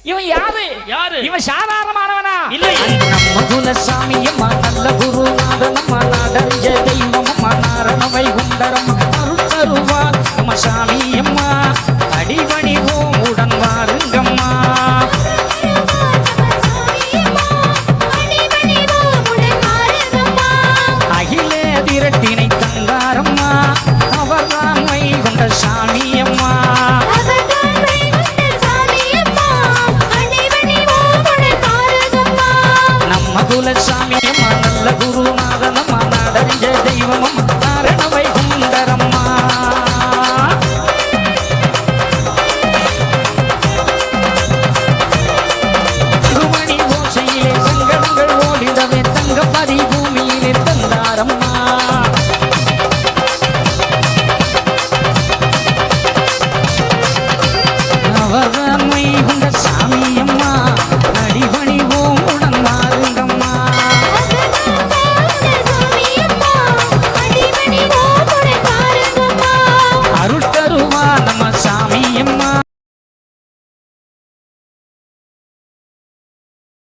இவன் யாரு யாரு இவன் சாதாரணமானவனா இல்லை நம்ம குலசாமி அம்மா நல்ல குருநாதன் அம்மா நாடறிஞ்ச தெய்வம் அம்மா நாரண வைகுண்டரம் அருள் தருவார் நம்ம சாமி அம்மா அடிபணிவோம் உடன் வாரு